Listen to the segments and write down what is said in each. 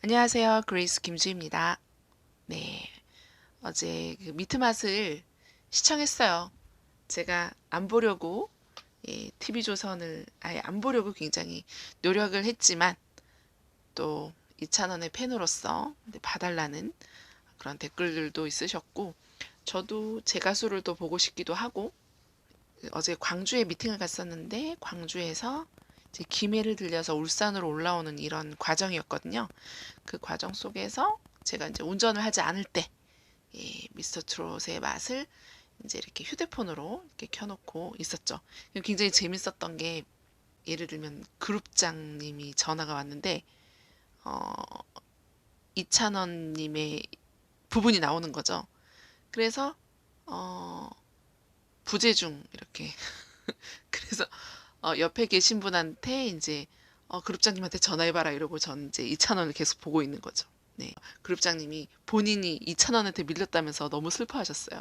안녕하세요. 그레이스 김주입니다. 네, 어제 그 미트맛을 시청했어요. 제가 안 보려고 TV조선을 아예 안 보려고 굉장히 노력을 했지만 또 이찬원의 팬으로서 봐달라는 그런 댓글들도 있으셨고 저도 제 가수를 또 보고 싶기도 하고 어제 광주에 미팅을 갔었는데 광주에서 이제 김해를 들려서 울산으로 올라오는 이런 과정이었거든요. 그 과정 속에서 제가 이제 운전을 하지 않을 때 미스터 트롯의 맛을 이제 이렇게 휴대폰으로 이렇게 켜놓고 있었죠. 굉장히 재밌었던 게 예를 들면 그룹장님이 전화가 왔는데 어, 이찬원님의 부분이 나오는 거죠. 그래서 어, 부재중 이렇게 그래서 옆에 계신 분한테 이제 그룹장님한테 전화해봐라 이러고 전 이제 이찬원을 계속 보고 있는 거죠. 네. 그룹장님이 본인이 이찬원한테 밀렸다면서 너무 슬퍼하셨어요.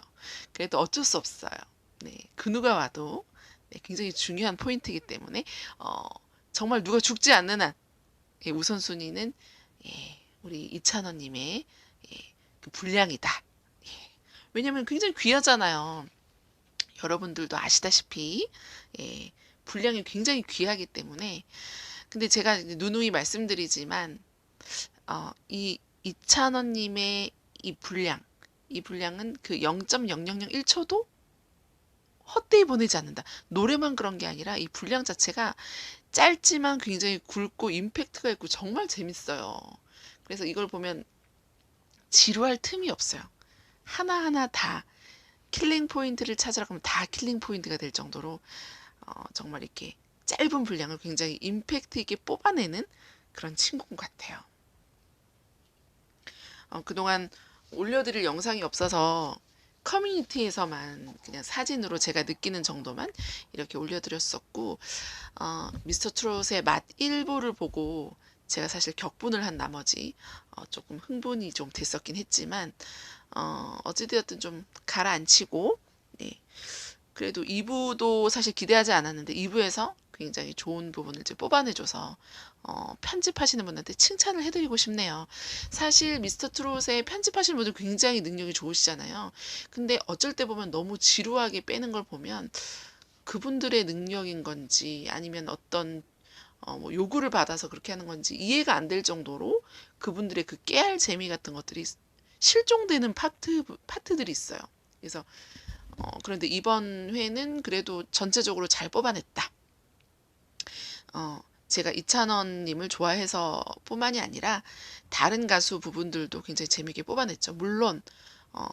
그래도 어쩔 수 없어요. 네. 그 누가 와도 네, 굉장히 중요한 포인트이기 때문에 어, 정말 누가 죽지 않는 한 예, 우선순위는 우리 이찬원님의 그 분량이다. 예. 왜냐면 굉장히 귀하잖아요. 여러분들도 아시다시피 예, 분량이 굉장히 귀하기 때문에 근데 제가 누누이 말씀드리지만 이 이찬원님의 이 분량은 그 0.0001초도 헛되이 보내지 않는다. 노래만 그런 게 아니라 이 분량 자체가 짧지만 굉장히 굵고 임팩트가 있고 정말 재밌어요. 그래서 이걸 보면 지루할 틈이 없어요. 하나하나 다 킬링 포인트를 찾으라 그러면 다 킬링 포인트가 될 정도로 정말 이렇게 짧은 분량을 굉장히 임팩트 있게 뽑아내는 그런 친구 같아요. 그동안 올려드릴 영상이 없어서 커뮤니티에서만 그냥 사진으로 제가 느끼는 정도만 이렇게 올려드렸었고 미스터 트롯의 맛 1부를 보고 제가 사실 격분을 한 나머지 조금 흥분이 좀 됐었긴 했지만 어찌되었든 좀 가라앉히고 네, 그래도 2부도 사실 기대하지 않았는데 2부에서 굉장히 좋은 부분을 이제 뽑아내줘서 편집하시는 분한테 칭찬을 해드리고 싶네요. 사실 미스터 트롯의 편집하시는 분들 굉장히 능력이 좋으시잖아요. 근데 어쩔 때 보면 너무 지루하게 빼는 걸 보면 그분들의 능력인 건지 아니면 어떤 뭐 요구를 받아서 그렇게 하는 건지 이해가 안 될 정도로 그분들의 그 깨알 재미 같은 것들이 실종되는 파트들이 있어요. 그래서 그런데 이번 회는 그래도 전체적으로 잘 뽑아냈다. 제가 이찬원님을 좋아해서 뿐만이 아니라 다른 가수 부분들도 굉장히 재밌게 뽑아냈죠. 물론 어,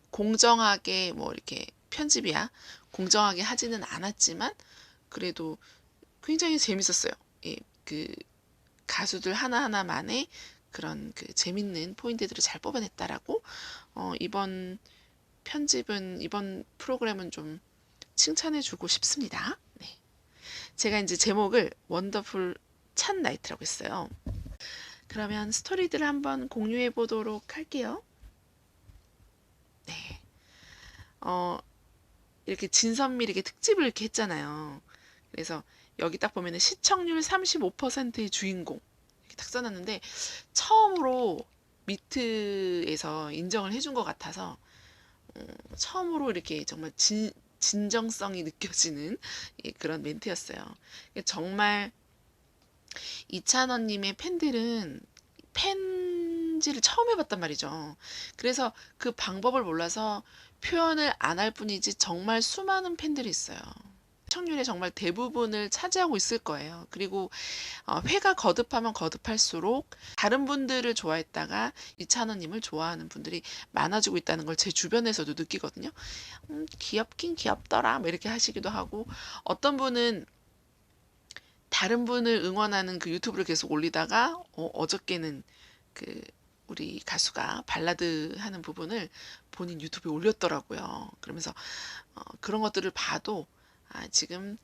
공정하게 뭐 이렇게 편집이야 공정하게 하지는 않았지만 그래도 굉장히 재밌었어요. 예, 그 가수들 하나하나만의 그런 그 재밌는 포인트들을 잘 뽑아냈다라고 이번 프로그램은 좀 칭찬해주고 싶습니다. 네. 제가 이제 제목을 원더풀 찬 나이트라고 했어요. 그러면 스토리들을 한번 공유해 보도록 할게요. 네. 어, 이렇게 진선미에게 특집을 이렇게 했잖아요. 그래서 여기 딱 보면은 시청률 35%의 주인공 이렇게 딱 써놨는데 처음으로 미트에서 인정을 해준 것 같아서 처음으로 이렇게 정말 진정성이 느껴지는 그런 멘트였어요. 정말 이찬원님의 팬들은 팬지를 처음 해봤단 말이죠. 그래서 그 방법을 몰라서 표현을 안 할 뿐이지 정말 수많은 팬들이 있어요. 시청률의 정말 대부분을 차지하고 있을 거예요. 그리고 회가 거듭하면 거듭할수록 다른 분들을 좋아했다가 이찬원님을 좋아하는 분들이 많아지고 있다는 걸 제 주변에서도 느끼거든요. 귀엽긴 귀엽더라 뭐 이렇게 하시기도 하고 어떤 분은 다른 분을 응원하는 그 유튜브를 계속 올리다가 어저께는 그 우리 가수가 발라드 하는 부분을 본인 유튜브에 올렸더라고요. 그러면서 그런 것들을 봐도 지금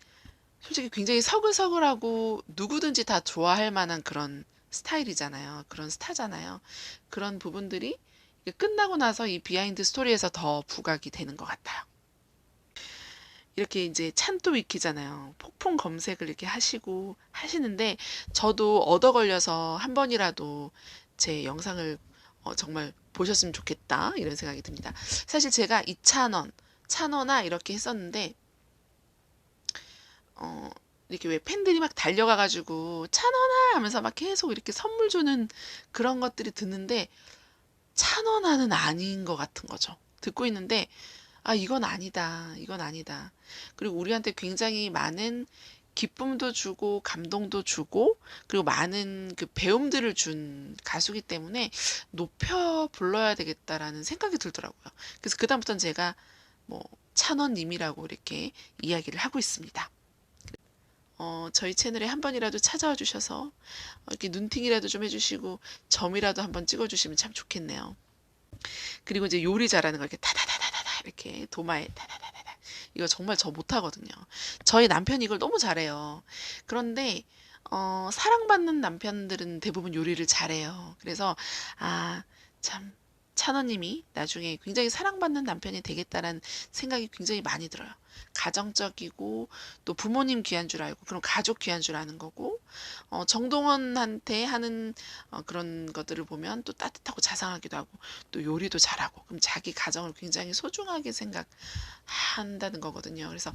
솔직히 굉장히 서글서글하고 누구든지 다 좋아할 만한 그런 스타일이잖아요. 그런 스타잖아요. 그런 부분들이 끝나고 나서 이 비하인드 스토리에서 더 부각이 되는 것 같아요. 이렇게 이제 찬또 위키잖아요. 폭풍 검색을 이렇게 하시고 하시는데 저도 얻어 걸려서 한 번이라도 제 영상을 정말 보셨으면 좋겠다 이런 생각이 듭니다. 사실 제가 2,000원, 1,000원아 이렇게 했었는데 이렇게 왜 팬들이 막 달려가가지고 1,000원아 하면서 막 계속 이렇게 선물 주는 그런 것들이 듣는데 1,000원아는 아닌 것 같은 거죠. 듣고 있는데 아 이건 아니다. 이건 아니다. 그리고 우리한테 굉장히 많은 기쁨도 주고 감동도 주고 그리고 많은 그 배움들을 준 가수기 때문에 높여 불러야 되겠다라는 생각이 들더라고요. 그래서 그다음부터는 제가 뭐 찬원님이라고 이렇게 이야기를 하고 있습니다. 저희 채널에 한 번이라도 찾아와 주셔서 이렇게 눈팅이라도 좀 해주시고 점이라도 한번 찍어주시면 참 좋겠네요. 그리고 이제 요리 잘하는 거 이렇게 타다다다다다 이렇게 도마에 타다다다다 이거 정말 저 못하거든요. 저희 남편이 이걸 너무 잘해요. 그런데 사랑받는 남편들은 대부분 요리를 잘해요. 그래서 아, 참 찬원님이 나중에 굉장히 사랑받는 남편이 되겠다라는 생각이 굉장히 많이 들어요. 가정적이고 또 부모님 귀한 줄 알고 그럼 가족 귀한 줄 아는 거고 정동원한테 하는 그런 것들을 보면 또 따뜻하고 자상하기도 하고 또 요리도 잘하고 그럼 자기 가정을 굉장히 소중하게 생각한다는 거거든요. 그래서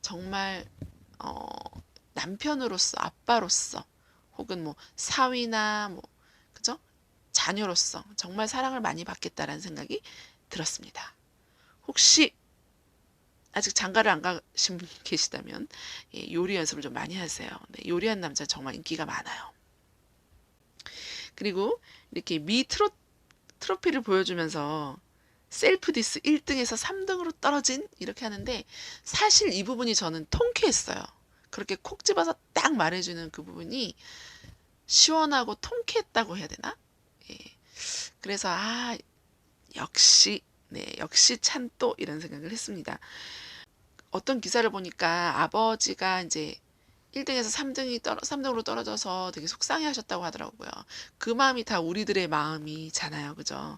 정말 어, 남편으로서 아빠로서 혹은 뭐 사위나 뭐 그죠? 자녀로서 정말 사랑을 많이 받겠다라는 생각이 들었습니다. 혹시 아직 장가를 안 가신 분 계시다면 요리 연습을 좀 많이 하세요. 네, 요리한 남자 정말 인기가 많아요. 그리고 이렇게 트로피를 보여주면서 셀프 디스 1등에서 3등으로 떨어진 이렇게 하는데 사실 이 부분이 저는 통쾌했어요. 그렇게 콕 집어서 딱 말해주는 그 부분이 시원하고 통쾌했다고 해야 되나? 예. 그래서 역시 역시 찬또 이런 생각을 했습니다. 어떤 기사를 보니까 아버지가 이제 1등에서 3등으로 떨어져서 되게 속상해 하셨다고 하더라고요. 그 마음이 다 우리들의 마음이잖아요. 그죠?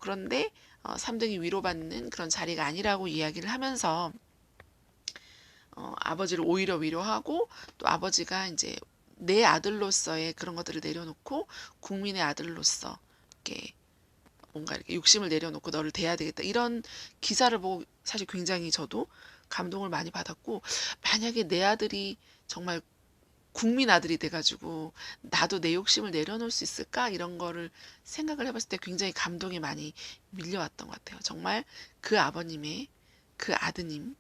그런데 3등이 위로받는 그런 자리가 아니라고 이야기를 하면서 아버지를 오히려 위로하고 또 아버지가 이제 내 아들로서의 그런 것들을 내려놓고 국민의 아들로서 이렇게 뭔가 이렇게 욕심을 내려놓고 너를 대해야 되겠다 이런 기사를 보고 사실 굉장히 저도 감동을 많이 받았고 만약에 내 아들이 정말 국민 아들이 돼가지고 나도 내 욕심을 내려놓을 수 있을까 이런 거를 생각을 해봤을 때 굉장히 감동이 많이 밀려왔던 것 같아요. 정말 그 아버님의 그 아드님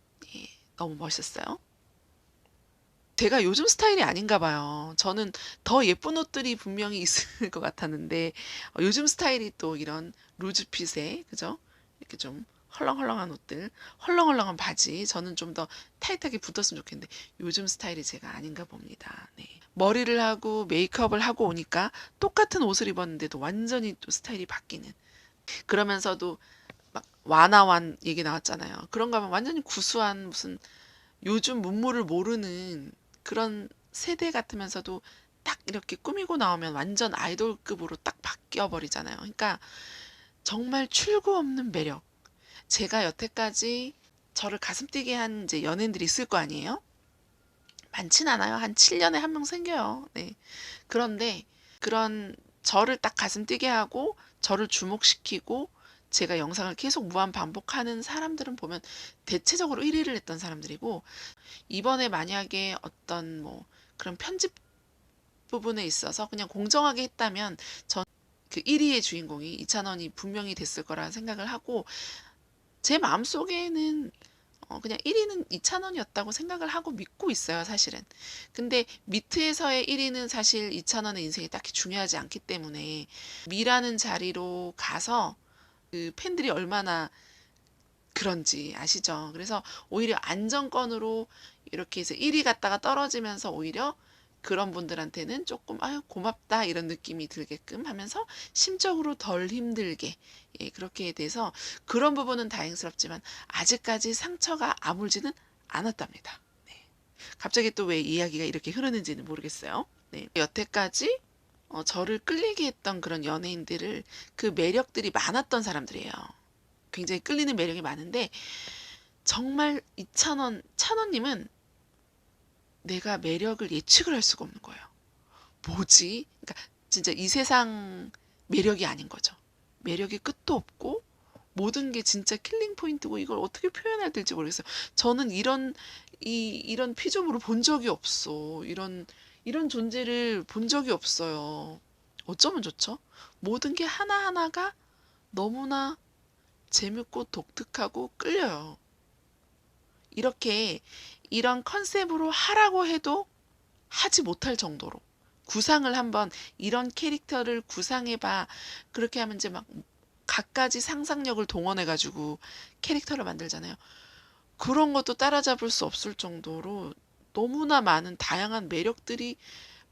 너무 멋있었어요. 제가 요즘 스타일이 아닌가 봐요. 저는 더 예쁜 옷들이 분명히 있을 것 같았는데 요즘 스타일이 또 이런 루즈핏에 그죠? 이렇게 좀 헐렁헐렁한 옷들, 헐렁헐렁한 바지 저는 좀 더 타이트하게 붙었으면 좋겠는데 요즘 스타일이 제가 아닌가 봅니다. 네. 머리를 하고 메이크업을 하고 오니까 똑같은 옷을 입었는데도 완전히 또 스타일이 바뀌는 그러면서도 막 완화완 얘기 나왔잖아요. 그런 거 하면 완전히 구수한 무슨 요즘 문물을 모르는 그런 세대 같으면서도 딱 이렇게 꾸미고 나오면 완전 아이돌급으로 딱 바뀌어 버리잖아요. 그러니까 정말 출구 없는 매력. 제가 여태까지 저를 가슴 뛰게 한 이제 연예인들이 있을 거 아니에요? 많진 않아요. 한 7년에 한 명 생겨요. 네. 그런데 그런 저를 딱 가슴 뛰게 하고 저를 주목시키고 제가 영상을 계속 무한 반복하는 사람들은 보면 대체적으로 1위를 했던 사람들이고 이번에 만약에 어떤 뭐 그런 편집 부분에 있어서 그냥 공정하게 했다면 전 그 1위의 주인공이 이찬원이 분명히 됐을 거라 생각을 하고 제 마음속에는 그냥 1위는 이찬원이었다고 생각을 하고 믿고 있어요, 사실은. 근데 미트에서의 1위는 사실 이찬원의 인생이 딱히 중요하지 않기 때문에 미라는 자리로 가서 그 팬들이 얼마나 그런지 아시죠? 그래서 오히려 안정권으로 이렇게 해서 1위 갔다가 떨어지면서 오히려 그런 분들한테는 조금 아유 고맙다 이런 느낌이 들게끔 하면서 심적으로 덜 힘들게 그렇게 돼서 그런 부분은 다행스럽지만 아직까지 상처가 아물지는 않았답니다. 네. 갑자기 또 왜 이야기가 이렇게 흐르는지는 모르겠어요. 네. 여태까지 저를 끌리게 했던 그런 연예인들을 그 매력들이 많았던 사람들이에요. 굉장히 끌리는 매력이 많은데 정말 찬원님은 내가 매력을 예측을 할 수가 없는 거예요. 뭐지? 그러니까 진짜 이 세상 매력이 아닌 거죠. 매력이 끝도 없고 모든 게 진짜 킬링 포인트고 이걸 어떻게 표현해야 될지 모르겠어요. 저는 이런 피조물을 본 적이 없어. 이런 존재를 본 적이 없어요. 어쩌면 좋죠? 모든 게 하나하나가 너무나 재밌고 독특하고 끌려요. 이렇게 이런 컨셉으로 하라고 해도 하지 못할 정도로 구상을 한번 이런 캐릭터를 구상해봐. 그렇게 하면 이제 막 갖가지 상상력을 동원해가지고 캐릭터를 만들잖아요. 그런 것도 따라잡을 수 없을 정도로 너무나 많은 다양한 매력들이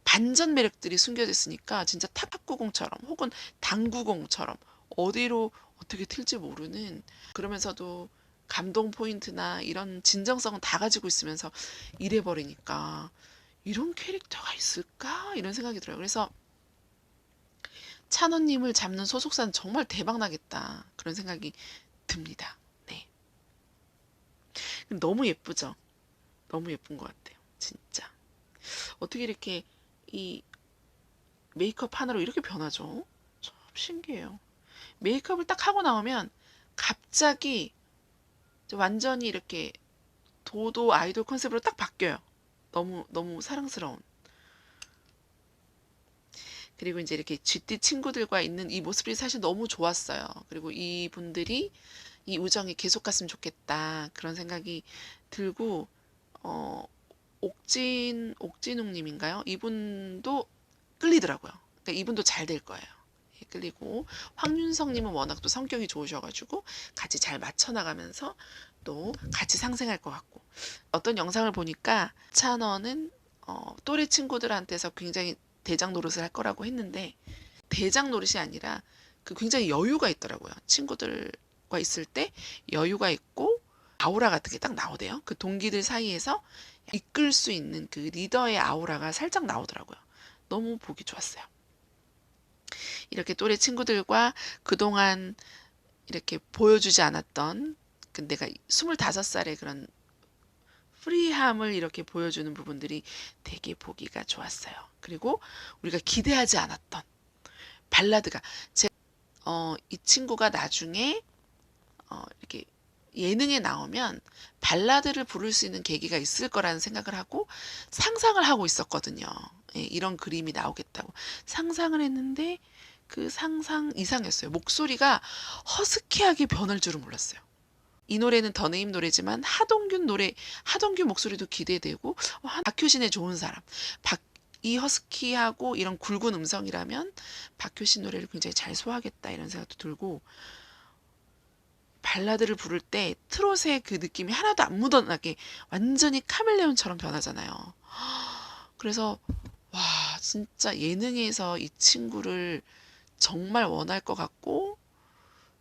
반전 매력들이 숨겨져 있으니까 진짜 탁구공처럼 혹은 당구공처럼 어디로 어떻게 튈지 모르는 그러면서도 감동 포인트나 이런 진정성은 다 가지고 있으면서 이래 버리니까 이런 캐릭터가 있을까? 이런 생각이 들어요. 그래서 찬호님을 잡는 소속사는 정말 대박 나겠다. 그런 생각이 듭니다. 네. 너무 예쁘죠? 너무 예쁜 것 같아요. 진짜. 어떻게 이렇게 이 메이크업 하나로 이렇게 변하죠? 참 신기해요. 메이크업을 딱 하고 나오면 갑자기 완전히 이렇게 도도 아이돌 컨셉으로 딱 바뀌어요. 너무 사랑스러운. 그리고 이제 이렇게 쥐띠 친구들과 있는 이 모습이 사실 너무 좋았어요. 그리고 이분들이 이 우정이 계속 갔으면 좋겠다. 그런 생각이 들고, 어, 옥진웅님인가요? 이분도 끌리더라고요. 그러니까 이분도 잘 될 거예요. 예, 끌리고, 황윤성님은 워낙 또 성격이 좋으셔가지고 같이 잘 맞춰나가면서 또 같이 상생할 것 같고. 어떤 영상을 보니까 찬원은 또래 친구들한테서 굉장히 대장 노릇을 할 거라고 했는데 대장 노릇이 아니라 그 굉장히 여유가 있더라고요. 친구들과 있을 때 여유가 있고 아우라 같은 게 딱 나오대요. 그 동기들 사이에서 이끌 수 있는 그 리더의 아우라가 살짝 나오더라고요. 너무 보기 좋았어요. 이렇게 또래 친구들과 그동안 이렇게 보여주지 않았던 그 내가 25살의 그런 프리함을 이렇게 보여주는 부분들이 되게 보기가 좋았어요. 그리고 우리가 기대하지 않았던 발라드가 이 친구가 나중에 이렇게 예능에 나오면 발라드를 부를 수 있는 계기가 있을 거라는 생각을 하고 상상을 하고 있었거든요. 예, 이런 그림이 나오겠다고 상상을 했는데 그 상상 이상이었어요. 목소리가 허스키하게 변할 줄은 몰랐어요. 이 노래는 더네임 노래지만 하동균 목소리도 기대되고 박효신의 좋은 사람, 이 허스키하고 이런 굵은 음성이라면 박효신 노래를 굉장히 잘 소화하겠다 이런 생각도 들고 발라드를 부를 때 트롯의 그 느낌이 하나도 안 묻어나게 완전히 카멜레온처럼 변하잖아요. 그래서 와 진짜 예능에서 이 친구를 정말 원할 것 같고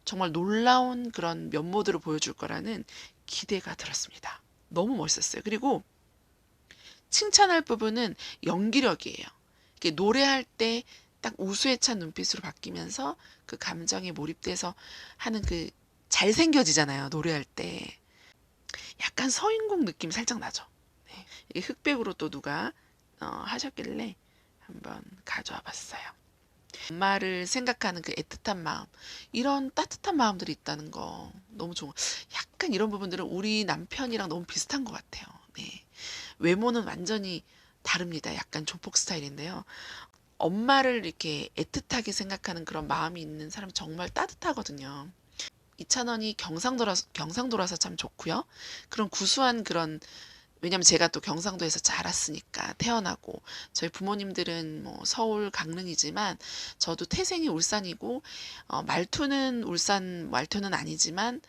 정말 놀라운 그런 면모들을 보여줄 거라는 기대가 들었습니다. 너무 멋있었어요. 그리고 칭찬할 부분은 연기력이에요. 이렇게 노래할 때 딱 우수에 찬 눈빛으로 바뀌면서 그 감정에 몰입돼서 하는 그 잘생겨지잖아요. 노래할 때. 약간 서인국 느낌 살짝 나죠. 네. 이게 흑백으로 또 누가 하셨길래 한번 가져와 봤어요. 엄마를 생각하는 그 애틋한 마음, 이런 따뜻한 마음들이 있다는 거 너무 좋은. 약간 이런 부분들은 우리 남편이랑 너무 비슷한 것 같아요. 네. 외모는 완전히 다릅니다. 약간 조폭 스타일인데요. 엄마를 이렇게 애틋하게 생각하는 그런 마음이 있는 사람 정말 따뜻하거든요. 이찬원이 경상도라서 참 좋고요. 그런 구수한 그런 왜냐면 제가 또 경상도에서 자랐으니까 태어나고 저희 부모님들은 뭐 서울 강릉이지만 저도 태생이 울산이고 말투는 울산 말투는 아니지만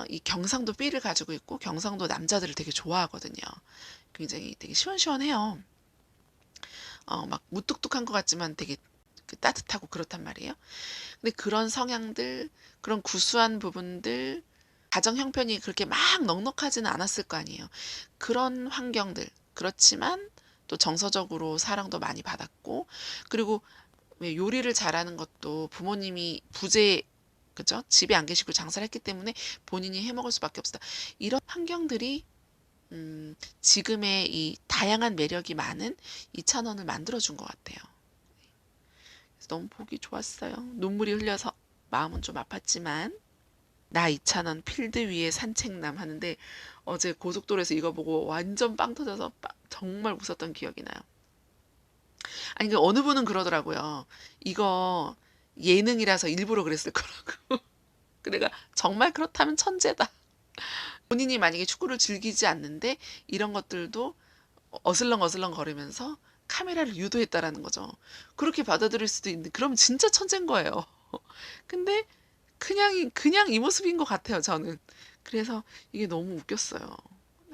이 경상도 삐를 가지고 있고 경상도 남자들을 되게 좋아하거든요. 굉장히 되게 시원시원해요. 막 무뚝뚝한 것 같지만 되게 그 따뜻하고 그렇단 말이에요. 근데 그런 성향들, 그런 구수한 부분들, 가정 형편이 그렇게 막 넉넉하지는 않았을 거 아니에요. 그런 환경들, 그렇지만 또 정서적으로 사랑도 많이 받았고, 그리고 왜 요리를 잘하는 것도 부모님이 그죠? 집에 안 계시고 장사를 했기 때문에 본인이 해 먹을 수밖에 없다. 이런 환경들이 지금의 이 다양한 매력이 많은 이찬원을 만들어준 것 같아요. 너무 보기 좋았어요. 눈물이 흘려서 마음은 좀 아팠지만 나 이찬원 필드 위에 산책남 하는데 어제 고속도로에서 이거 보고 완전 빵 터져서 정말 웃었던 기억이 나요. 아니 그 어느 분은 그러더라고요. 이거 예능이라서 일부러 그랬을 거라고. 그 내가 정말 그렇다면 천재다. 본인이 만약에 축구를 즐기지 않는데 이런 것들도 어슬렁어슬렁 거리면서 카메라를 유도했다라는 거죠. 그렇게 받아들일 수도 있는데 그럼 진짜 천재인 거예요. 근데 그냥 이 모습인 것 같아요, 저는. 그래서 이게 너무 웃겼어요.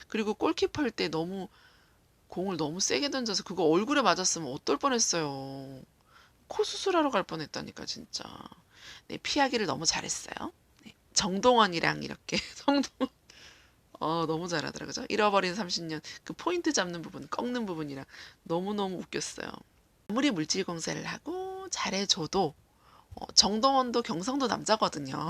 그리고 골키퍼 할 때 너무 공을 너무 세게 던져서 그거 얼굴에 맞았으면 어떨 뻔했어요. 코 수술하러 갈 뻔했다니까 진짜. 네, 피하기를 너무 잘했어요. 네, 정동원이랑 이렇게 정동원 너무 잘하더라 그죠? 잃어버린 30년 그 포인트 잡는 부분, 꺾는 부분이랑 너무너무 웃겼어요. 아무리 물질 공세를 하고 잘해줘도 정동원도 경상도 남자거든요.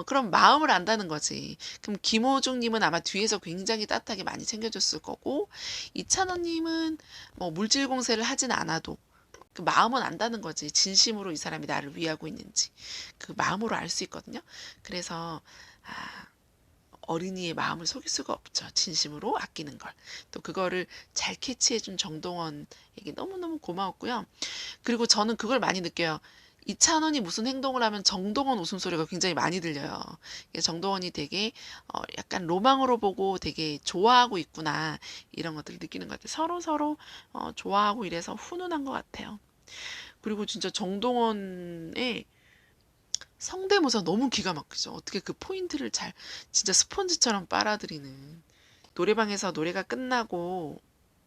그럼 마음을 안다는 거지. 그럼 김호중님은 아마 뒤에서 굉장히 따뜻하게 많이 챙겨줬을 거고, 이찬원님은 뭐 물질 공세를 하진 않아도 그 마음은 안다는 거지. 진심으로 이 사람이 나를 위하고 있는지. 그 마음으로 알 수 있거든요. 그래서, 아, 어린이의 마음을 속일 수가 없죠. 진심으로 아끼는 걸. 또 그거를 잘 캐치해준 정동원에게 너무너무 고마웠고요. 그리고 저는 그걸 많이 느껴요. 이찬원이 무슨 행동을 하면 정동원 웃음소리가 굉장히 많이 들려요. 정동원이 되게 약간 로망으로 보고 되게 좋아하고 있구나 이런 것들을 느끼는 것 같아요. 서로 좋아하고 이래서 훈훈한 것 같아요. 그리고 진짜 정동원의 성대모사 너무 기가 막히죠. 어떻게 그 포인트를 잘 진짜 스펀지처럼 빨아들이는 노래방에서 노래가 끝나고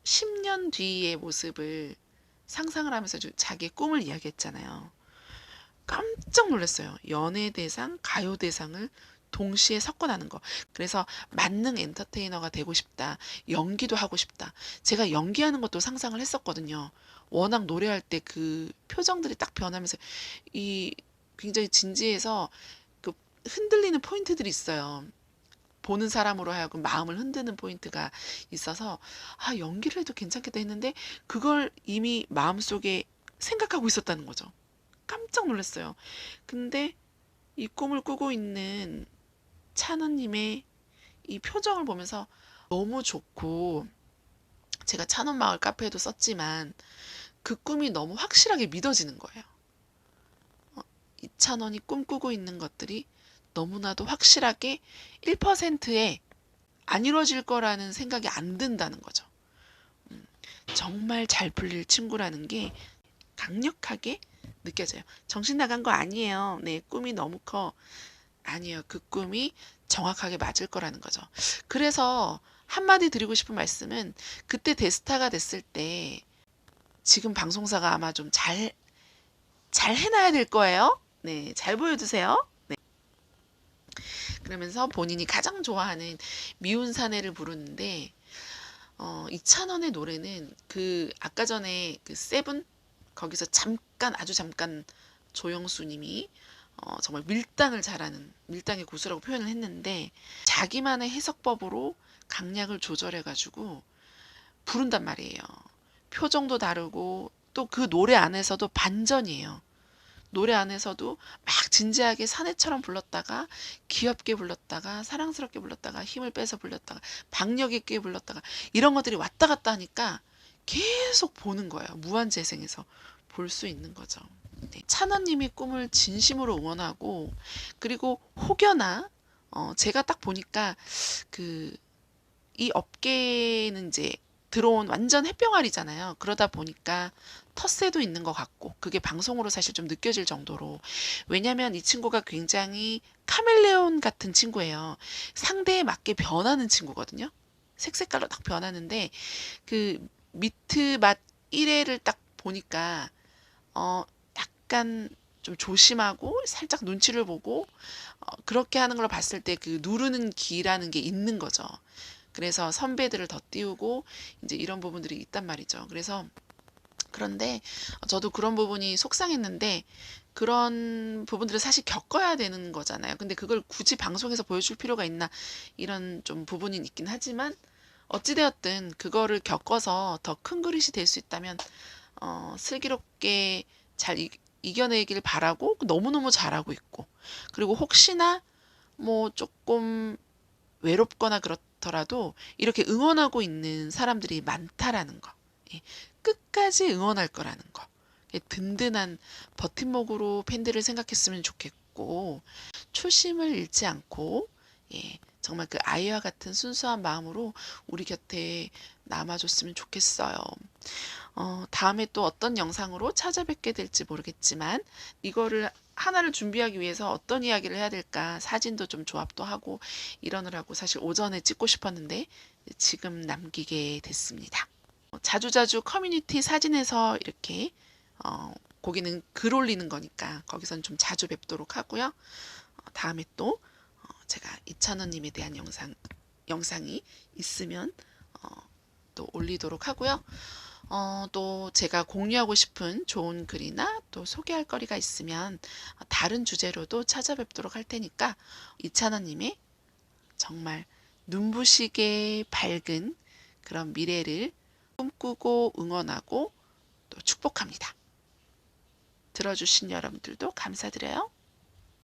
10년 뒤의 모습을 상상을 하면서 자기의 꿈을 이야기했잖아요. 깜짝 놀랐어요. 연예대상, 가요대상을 동시에 섞어나는 거. 그래서 만능 엔터테이너가 되고 싶다. 연기도 하고 싶다. 제가 연기하는 것도 상상을 했었거든요. 워낙 노래할 때 그 표정들이 딱 변하면서 이 굉장히 진지해서 그 흔들리는 포인트들이 있어요. 보는 사람으로 하여금 마음을 흔드는 포인트가 있어서 연기를 해도 괜찮겠다 했는데 그걸 이미 마음속에 생각하고 있었다는 거죠. 깜짝 놀랐어요. 근데 이 꿈을 꾸고 있는 찬원님의 이 표정을 보면서 너무 좋고 제가 찬원마을 카페에도 썼지만 그 꿈이 너무 확실하게 믿어지는 거예요. 이찬원이 꿈꾸고 있는 것들이 너무나도 확실하게 1%에 안 이루어질 거라는 생각이 안 든다는 거죠. 정말 잘 풀릴 친구라는 게 강력하게 느껴져요. 정신 나간 거 아니에요. 네, 꿈이 너무 커. 아니에요. 그 꿈이 정확하게 맞을 거라는 거죠. 그래서 한마디 드리고 싶은 말씀은 그때 대스타가 됐을 때 지금 방송사가 아마 좀 잘 해놔야 될 거예요. 네, 잘 보여주세요. 네. 그러면서 본인이 가장 좋아하는 미운 사내를 부르는데 이찬원의 노래는 그 아까 전에 그 세븐 거기서 잠깐 아주 잠깐 조영수 님이 정말 밀당을 잘하는 밀당의 고수라고 표현을 했는데 자기만의 해석법으로 강약을 조절해 가지고 부른단 말이에요. 표정도 다르고 또 그 노래 안에서도 반전이에요. 노래 안에서도 막 진지하게 사내처럼 불렀다가 귀엽게 불렀다가 사랑스럽게 불렀다가 힘을 빼서 불렀다가 박력 있게 불렀다가 이런 것들이 왔다 갔다 하니까 계속 보는 거예요. 무한재생해서 볼 수 있는 거죠. 네, 찬원님의 꿈을 진심으로 응원하고 그리고 혹여나 제가 딱 보니까 그 이 업계는 이제 들어온 완전 햇병아리잖아요. 그러다 보니까 텃세도 있는 것 같고 그게 방송으로 사실 좀 느껴질 정도로 왜냐면 이 친구가 굉장히 카멜레온 같은 친구예요. 상대에 맞게 변하는 친구거든요. 색깔로 딱 변하는데 그 미트 맛 1회를 딱 보니까 약간 좀 조심하고 살짝 눈치를 보고 그렇게 하는 걸 봤을 때 그 누르는 기라는 게 있는 거죠. 그래서 선배들을 더 띄우고 이제 이런 부분들이 있단 말이죠. 그런데 저도 그런 부분이 속상했는데 그런 부분들을 사실 겪어야 되는 거잖아요. 근데 그걸 굳이 방송에서 보여줄 필요가 있나 이런 좀 부분이 있긴 하지만 어찌되었든 그거를 겪어서 더 큰 그릇이 될 수 있다면 슬기롭게 잘 이겨내길 바라고 너무너무 잘하고 있고, 그리고 혹시나 뭐 조금 외롭거나 그렇더라도 이렇게 응원하고 있는 사람들이 많다라는 거. 예, 끝까지 응원할 거라는 거. 예, 든든한 버팀목으로 팬들을 생각했으면 좋겠고, 초심을 잃지 않고, 예, 정말 그 아이와 같은 순수한 마음으로 우리 곁에 남아줬으면 좋겠어요. 다음에 또 어떤 영상으로 찾아뵙게 될지 모르겠지만, 이거를 하나를 준비하기 위해서 어떤 이야기를 해야 될까 사진도 좀 조합도 하고 이러느라고 사실 오전에 찍고 싶었는데 지금 남기게 됐습니다. 자주자주 커뮤니티 사진에서 이렇게 거기는 글 올리는 거니까 거기선 좀 자주 뵙도록 하고요. 다음에 또 제가 이찬원님에 대한 영상이 있으면 또 올리도록 하고요. 또 제가 공유하고 싶은 좋은 글이나 또 소개할 거리가 있으면 다른 주제로도 찾아뵙도록 할 테니까 이찬원님의 정말 눈부시게 밝은 그런 미래를 꿈꾸고 응원하고 또 축복합니다. 들어주신 여러분들도 감사드려요.